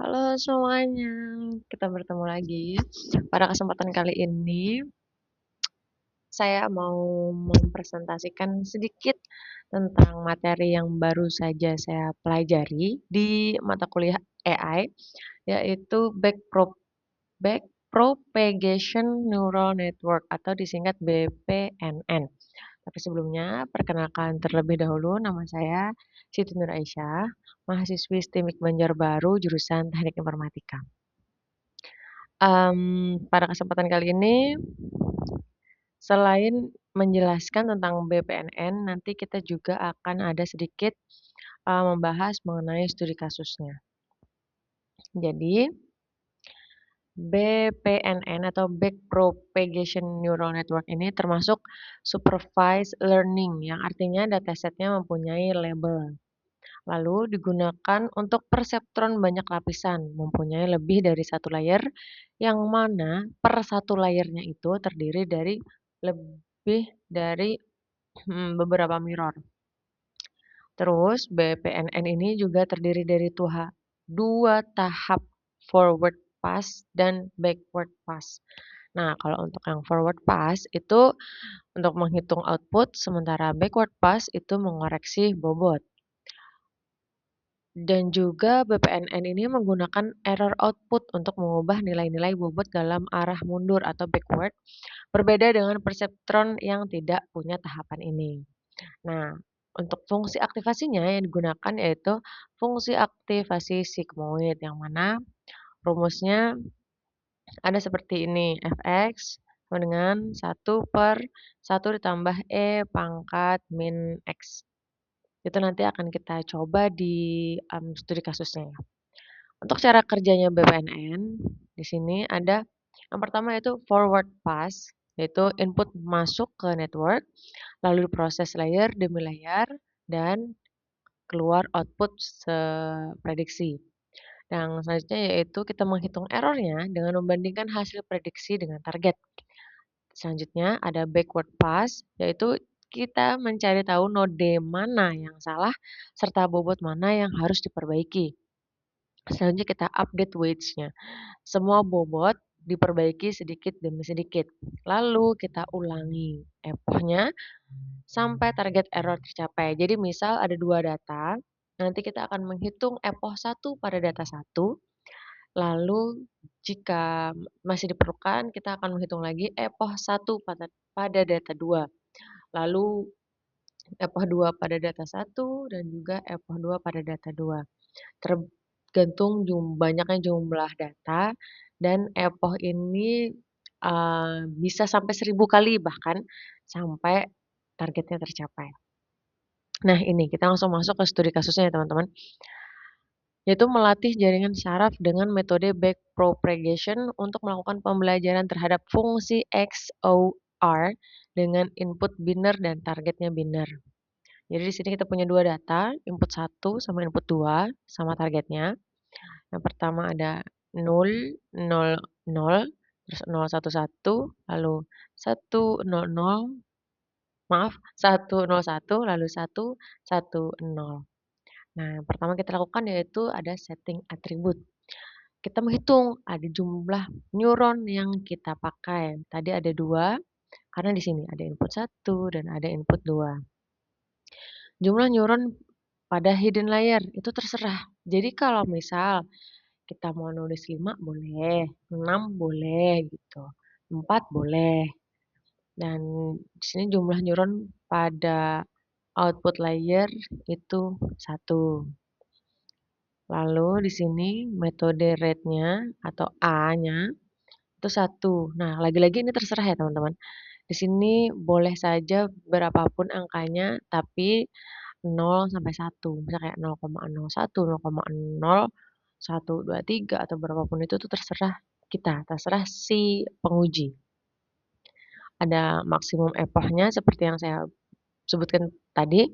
Halo semuanya, kita bertemu lagi. Pada kesempatan kali ini, saya mau mempresentasikan sedikit tentang materi yang baru saja saya pelajari di mata kuliah AI, yaitu Backpropagation Neural Network atau disingkat BPNN. Tapi sebelumnya, perkenalkan terlebih dahulu nama saya Siti Nur Aisyah, mahasiswi STIMIK Banjarbaru jurusan Teknik Informatika. Pada kesempatan kali ini, selain menjelaskan tentang BPNN, nanti kita juga akan ada sedikit membahas mengenai studi kasusnya. Jadi, BPNN atau Backpropagation Neural Network ini termasuk supervised learning, yang artinya datasetnya mempunyai label. Lalu digunakan untuk perseptron banyak lapisan, mempunyai lebih dari satu layer, yang mana per satu layernya itu terdiri dari lebih dari beberapa mirror. Terus BPNN ini juga terdiri dari dua tahap forward pass dan backward pass. Nah, kalau untuk yang forward pass itu untuk menghitung output, sementara backward pass itu mengoreksi bobot. Dan juga BPNN ini menggunakan error output untuk mengubah nilai-nilai bobot dalam arah mundur atau backward, berbeda dengan perseptron yang tidak punya tahapan ini. Nah, untuk fungsi aktivasinya yang digunakan yaitu fungsi aktivasi sigmoid, yang mana rumusnya ada seperti ini, fx sama dengan 1/1 ditambah e pangkat min x. Itu nanti akan kita coba di studi kasusnya ya. Untuk cara kerjanya BPNN, di sini ada yang pertama yaitu forward pass, yaitu input masuk ke network, lalu diproses layer demi layer, dan keluar output seprediksi. Yang selanjutnya yaitu kita menghitung errornya dengan membandingkan hasil prediksi dengan target. Selanjutnya ada backward pass, yaitu kita mencari tahu node mana yang salah serta bobot mana yang harus diperbaiki. Selanjutnya kita update weights-nya. Semua bobot diperbaiki sedikit demi sedikit. Lalu kita ulangi epochnya sampai target error tercapai. Jadi misal ada dua data, nanti kita akan menghitung epoch 1 pada data 1. Lalu jika masih diperlukan, kita akan menghitung lagi epoch 1 pada data 2. Lalu epoch 2 pada data 1 dan juga epoch 2 pada data 2. Tergantung banyaknya jumlah data dan epoch ini bisa sampai 1000 kali bahkan sampai targetnya tercapai. Nah, ini kita langsung masuk ke studi kasusnya ya, teman-teman. Yaitu melatih jaringan saraf dengan metode backpropagation untuk melakukan pembelajaran terhadap fungsi XOR dengan input biner dan targetnya biner. Jadi di sini kita punya dua data, input 1 sama input 2 sama targetnya. Yang pertama ada 0, 0, 0, terus 0, 1, 1, lalu 1, 0, 0, maaf, 1, 0, 1, lalu 1, 1, 0. Nah, yang pertama kita lakukan yaitu ada setting atribut. Kita menghitung ada jumlah neuron yang kita pakai. Tadi ada dua, karena di sini ada input 1 dan ada input 2. Jumlah neuron pada hidden layer itu terserah. Jadi kalau misal kita mau nulis 5 boleh, 6 boleh gitu. 4 boleh. Dan di sini jumlah neuron pada output layer itu 1. Lalu di sini metode rate-nya atau A-nya itu 1. Nah, lagi-lagi ini terserah ya teman-teman. Di sini boleh saja berapapun angkanya, tapi 0 sampai 1. Misalnya kayak 0,01, 0,0123 atau berapapun itu tuh terserah kita, terserah si penguji. Ada maksimum epochnya seperti yang saya sebutkan tadi.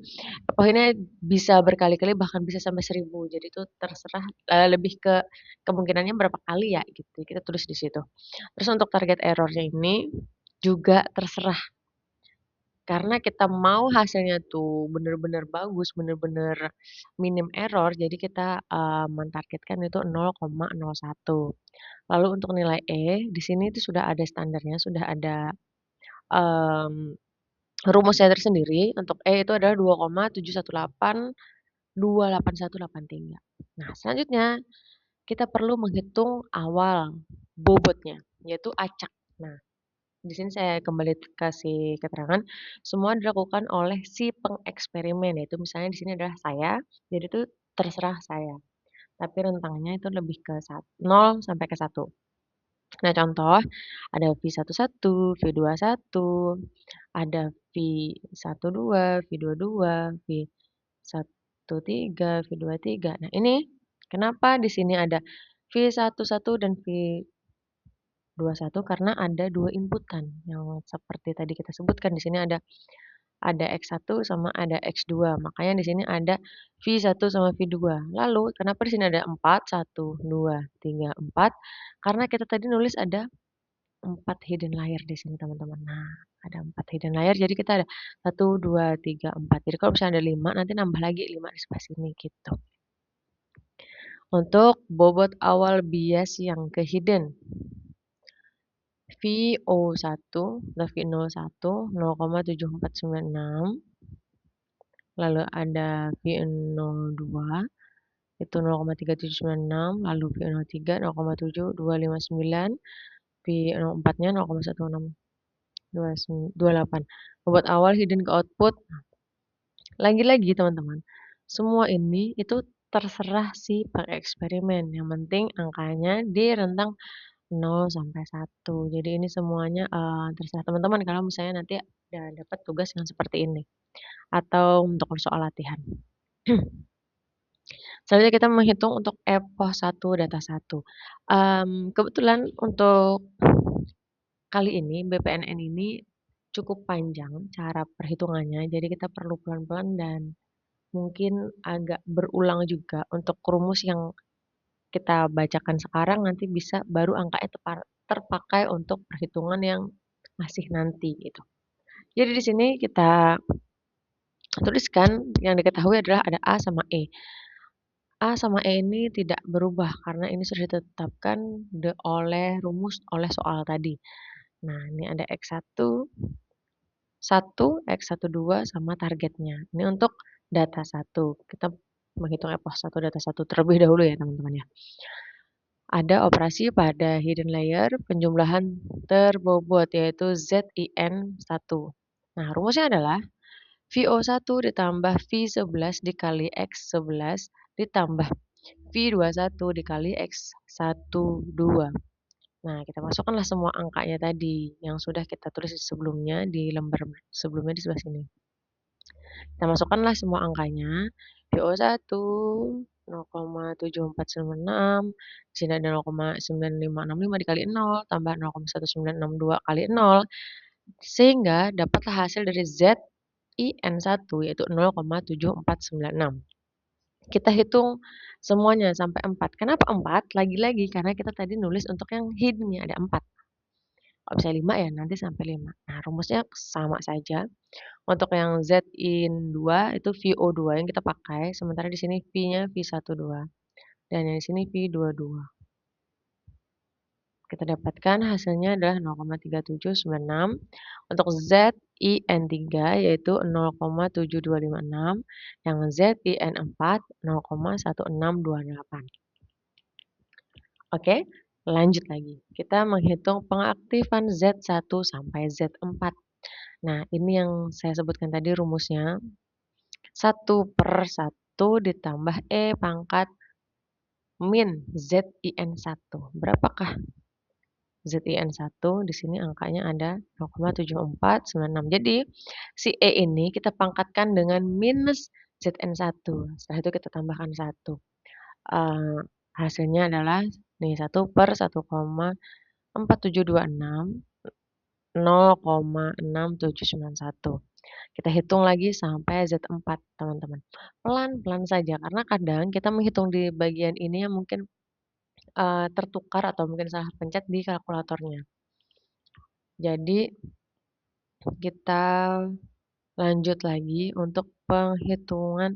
Epochnya bisa berkali-kali bahkan bisa sampai 1000. Jadi itu terserah lebih ke kemungkinannya berapa kali ya gitu. Kita tulis di situ. Terus untuk target errornya ini juga terserah. Karena kita mau hasilnya tuh bener-bener bagus, bener-bener minim error, jadi kita, mentargetkan itu 0,01. Lalu untuk nilai E, di sini itu sudah ada standarnya, sudah ada, mmm, rumusnya tersendiri. Untuk E itu adalah 2,71828,183. Nah, selanjutnya kita perlu menghitung awal bobotnya, yaitu acak. Nah, di sini saya kembali kasih keterangan, semua dilakukan oleh si pengeksperimen, yaitu misalnya di sini adalah saya, jadi itu terserah saya, tapi rentangnya itu lebih ke 0 sampai ke 1. Nah, contoh ada V11, V21, ada V12, V22, V13, V23. Nah, ini kenapa di sini ada V11 dan V21 karena ada dua inputan yang seperti tadi kita sebutkan di sini ada X1 sama ada X2. Makanya di sini ada V1 sama V2. Lalu kenapa di sini ada 4, 1, 2, 3, 4? Karena kita tadi nulis ada 4 hidden layer di sini teman-teman. Nah, ada 4 hidden layer jadi kita ada 1, 2, 3, 4. Jadi kalau misalnya ada 5 nanti nambah lagi 5 di sebelah sini gitu. Untuk bobot awal bias yang ke hidden. VO1 atau V01 0,7496. Lalu ada V02 itu 0,3796, lalu V03 0,7259, V04-nya 0,1628. Bobot awal hidden ke output. Lagi-lagi teman-teman, semua ini itu terserah si pengeksperimen. Yang penting angkanya di rentang 0 sampai 1. Jadi ini semuanya terserah teman-teman kalau misalnya nanti ada dapat tugas yang seperti ini atau untuk soal latihan. Selanjutnya kita menghitung untuk epoch 1 data 1. Kebetulan untuk kali ini BPNN ini cukup panjang cara perhitungannya, jadi kita perlu pelan-pelan dan mungkin agak berulang juga untuk rumus yang kita bacakan sekarang nanti bisa baru angkanya terpakai untuk perhitungan yang masih nanti gitu. Jadi di sini kita tuliskan yang diketahui adalah ada A sama E. A sama E ini tidak berubah karena ini sudah ditetapkan oleh rumus oleh soal tadi. Nah, ini ada X1, 1, X12 sama targetnya. Ini untuk data 1. Kita menghitung epoch 1 data 1 terlebih dahulu ya teman-teman ya. Ada operasi pada hidden layer penjumlahan terbobot yaitu ZIN1. Nah, rumusnya adalah VO1 ditambah V11 dikali X11 ditambah V21 dikali X12. Nah, kita masukkanlah semua angkanya tadi yang sudah kita tulis sebelumnya di lembar sebelumnya di sebelah sini. Kita masukkanlah semua angkanya. VO1 0,7496, di sini ada 0,9565 dikali 0, tambah 0,1962 kali 0, sehingga dapatlah hasil dari ZIN1 yaitu 0,7496. Kita hitung semuanya sampai 4. Kenapa 4? Lagi-lagi karena kita tadi nulis untuk yang hidden-nya ada 4. Kalau bisa 5 ya nanti sampai 5. Nah, rumusnya sama saja. Untuk yang ZIN2 itu VO2 yang kita pakai, sementara di sini V-nya V12 dan yang di sini V22. Kita dapatkan hasilnya adalah 0,3796. Untuk ZIN3 yaitu 0,7256, yang ZIN4 0,1628. Oke, lanjut lagi. Kita menghitung pengaktifan Z1 sampai Z4. Nah, ini yang saya sebutkan tadi rumusnya. 1/1 ditambah E pangkat min ZIN1. Berapakah ZIN1? Di sini angkanya ada 0,7496. Jadi, si E ini kita pangkatkan dengan minus ZN1. Setelah itu kita tambahkan 1. Hasilnya adalah nih 1/1,4726 0,6791. Kita hitung lagi sampai Z4 teman-teman. Pelan-pelan saja karena kadang kita menghitung di bagian ini yang mungkin tertukar atau mungkin salah pencet di kalkulatornya. Jadi kita Lanjut lagi untuk penghitungan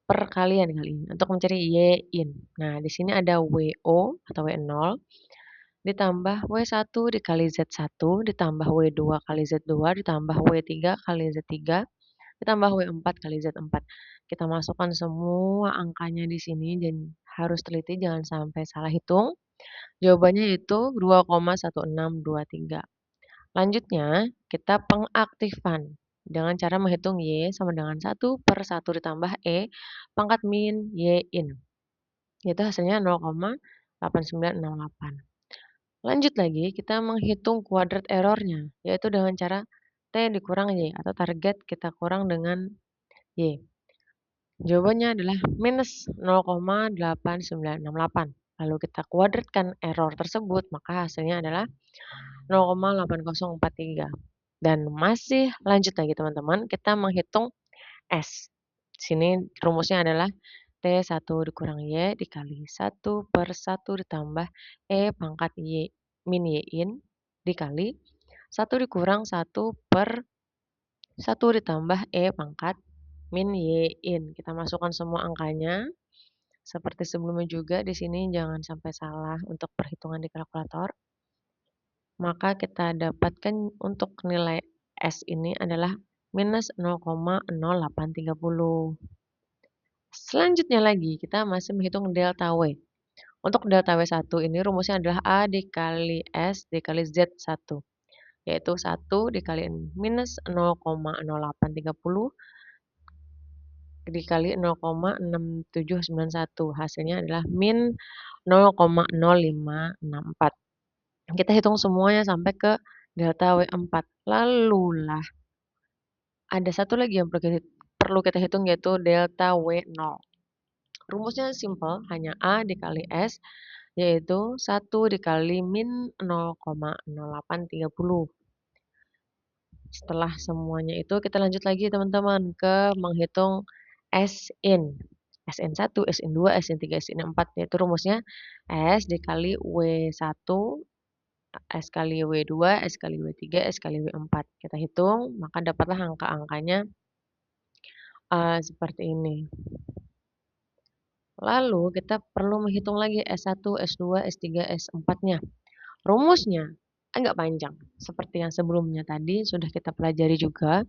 perkalian kali ini untuk mencari Y-in. Nah, di sini ada WO atau W0 ditambah W1 dikali Z1 ditambah W2 kali Z2 ditambah W3 kali Z3 ditambah W4 kali Z4. Kita masukkan semua angkanya di sini dan harus teliti jangan sampai salah hitung. Jawabannya itu 2,1623. Lanjutnya, kita pengaktifan dengan cara menghitung Y sama dengan 1/1 ditambah E pangkat min Y-in. Itu hasilnya 0,8968. Lanjut lagi, kita menghitung kuadrat errornya, yaitu dengan cara T dikurang Y atau target kita kurang dengan Y. Jawabannya adalah minus 0,8968. Lalu kita kuadratkan error tersebut, maka hasilnya adalah 0,8043. Dan masih lanjut lagi teman-teman, kita menghitung S. Di sini rumusnya adalah T1 dikurang Y dikali 1/1 ditambah E pangkat Y min Y-in dikali 1 dikurang 1/1 ditambah E pangkat min Y-in. Kita masukkan semua angkanya. Seperti sebelumnya juga di sini jangan sampai salah untuk perhitungan di kalkulator. Maka kita dapatkan untuk nilai S ini adalah minus 0,0830. Selanjutnya lagi, kita masih menghitung delta W. Untuk delta W1 ini rumusnya adalah A dikali S dikali Z1. Yaitu 1 dikali minus 0,0830 dikali 0,6791. Hasilnya adalah min 0,0564. Kita hitung semuanya sampai ke delta W4. Lalulah ada satu lagi yang perlu kita hitung yaitu delta W0. Rumusnya simple, hanya A dikali S yaitu 1 dikali min 0,0830. Setelah semuanya itu kita lanjut lagi teman-teman ke menghitung SIN. SN1, SN2, SN3, SN4 yaitu rumusnya S dikali W1 S kali W2, S kali W3, S kali W4. Kita hitung, maka dapatlah angka-angkanya seperti ini. Lalu kita perlu menghitung lagi S1, S2, S3, S4-nya. Rumusnya agak panjang, seperti yang sebelumnya tadi sudah kita pelajari juga.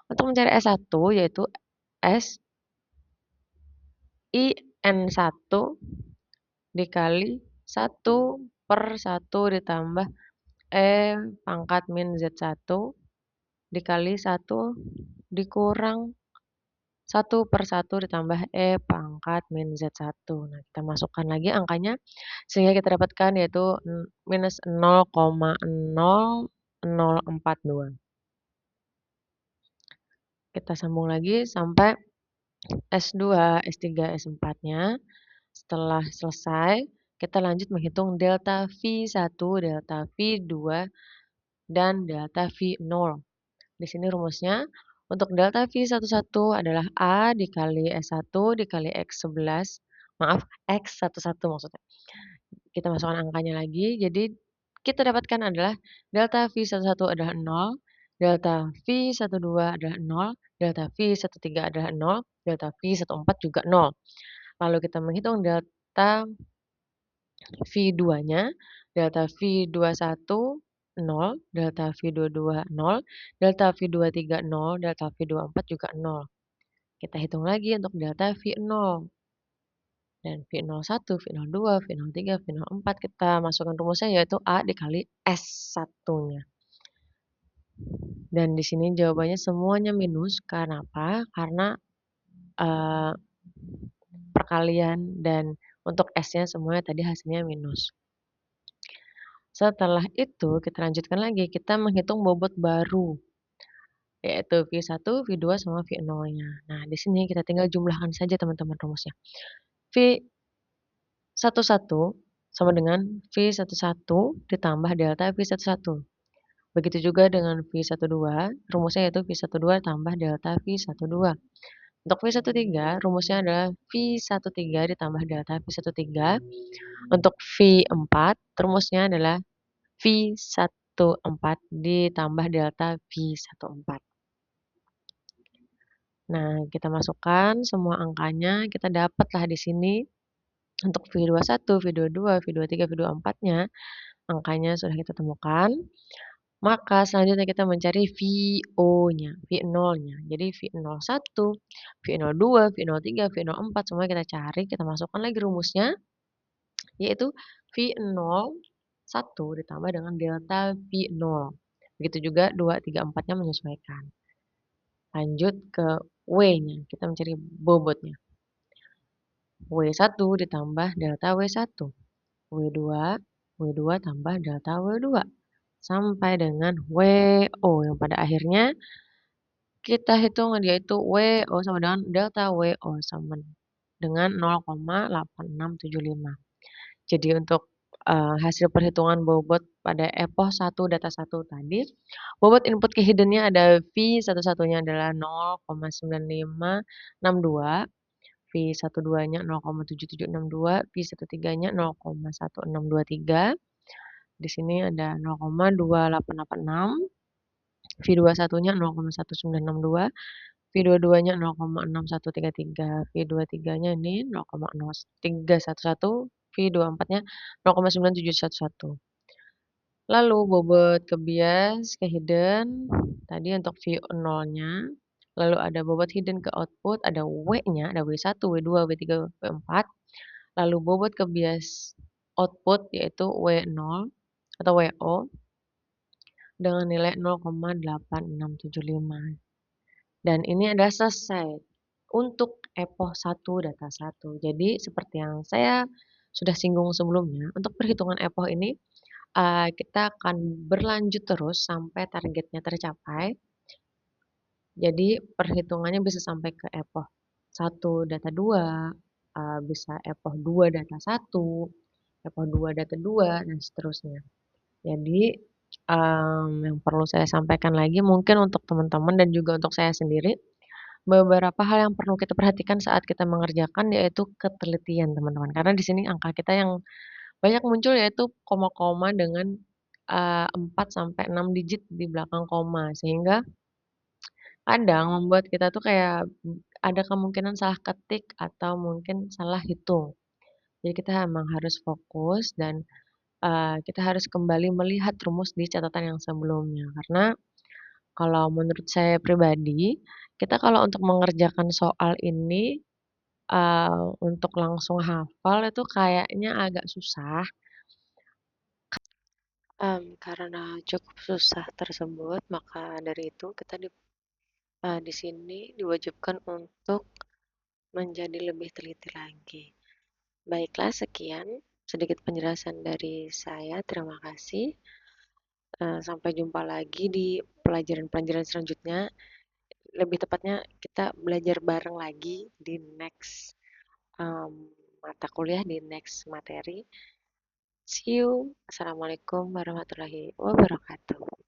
Untuk mencari S1 yaitu S IN1 dikali 1/1 ditambah E pangkat min Z1 dikali 1 dikurang 1/1 ditambah E pangkat min Z1. Nah, kita masukkan lagi angkanya sehingga kita dapatkan yaitu minus 0,0042. Kita sambung lagi sampai S2, S3, S4-nya. Setelah selesai, kita lanjut menghitung delta V1, delta V2, dan delta V0. Di sini rumusnya untuk delta V11 adalah A dikali S1 dikali X11. Maaf, X11 maksudnya. Kita masukkan angkanya lagi. Jadi kita dapatkan adalah delta V11 adalah 0, delta V12 adalah 0, delta V13 adalah 0, delta V14 juga 0. Lalu kita menghitung delta V2-nya, delta V21 0, delta V22 0, delta V23 0, delta V24 juga 0. Kita hitung lagi untuk delta V0. Dan V01, V02, V03, V04 kita masukkan rumusnya yaitu A dikali S1-nya. Dan di sini jawabannya semuanya minus. Karena apa? Karena perkalian dan untuk S-nya semuanya tadi hasilnya minus. Setelah itu kita lanjutkan lagi, kita menghitung bobot baru yaitu V1, V2 sama V0-nya. Nah, di sini kita tinggal jumlahkan saja teman-teman rumusnya. V11 sama dengan V11 ditambah delta V11. Begitu juga dengan V12, rumusnya yaitu V12 tambah delta V12. Untuk V13, rumusnya adalah V13 ditambah delta V13. Untuk V4, rumusnya adalah V14 ditambah delta V14. Nah, kita masukkan semua angkanya, kita dapatlah di sini untuk V21, V22, V23, V24-nya, angkanya sudah kita temukan. Maka selanjutnya kita mencari VO-nya, V0-nya. Jadi V01, V02, V03, V04 semua kita cari, kita masukkan lagi rumusnya, yaitu V01 ditambah dengan delta V0. Begitu juga 2, 3, 4-nya menyesuaikan. Lanjut ke W-nya, kita mencari bobotnya. W1 ditambah delta W1. W2, W2 tambah delta W2. Sampai dengan WO yang pada akhirnya kita hitung dia itu WO sama dengan delta WO sama dengan 0,8675. Jadi untuk hasil perhitungan bobot pada epoch 1 data 1 tadi, bobot input ke hidden-nya ada V satu-satunya adalah 0,9562, V12-nya 0,7762, V13-nya 0,1623. Di sini ada 0,2886, V21-nya 0,1962, V22-nya 0,6133, V23-nya ini 0,0311, V24-nya 0,9711. Lalu bobot ke bias ke hidden tadi untuk V0-nya. Lalu ada bobot hidden ke output, ada W-nya, ada W1, W2, W3, W4. Lalu bobot ke bias output yaitu W0 atau WO dengan nilai 0,8675. Dan ini adalah selesai untuk epoch 1 data 1. Jadi seperti yang saya sudah singgung sebelumnya, untuk perhitungan epoch ini kita akan berlanjut terus sampai targetnya tercapai. Jadi perhitungannya bisa sampai ke epoch 1 data 2, bisa epoch 2 data 1, epoch 2 data 2, dan seterusnya. Jadi yang perlu saya sampaikan lagi mungkin untuk teman-teman dan juga untuk saya sendiri, beberapa hal yang perlu kita perhatikan saat kita mengerjakan yaitu ketelitian teman-teman. Karena di sini angka kita yang banyak muncul yaitu koma-koma dengan 4 sampai 6 digit di belakang koma. Sehingga kadang membuat kita tuh kayak ada kemungkinan salah ketik atau mungkin salah hitung. Jadi kita emang harus fokus dan kita harus kembali melihat rumus di catatan yang sebelumnya. Karena kalau menurut saya pribadi, kita kalau untuk mengerjakan soal ini untuk langsung hafal itu kayaknya agak susah. Karena cukup susah tersebut, maka dari itu kita di sini diwajibkan untuk menjadi lebih teliti lagi. Baiklah, sekian sedikit penjelasan dari saya. Terima kasih. Sampai jumpa lagi di pelajaran-pelajaran selanjutnya. Lebih tepatnya kita belajar bareng lagi di next mata kuliah, di next materi. See you. Assalamualaikum warahmatullahi wabarakatuh.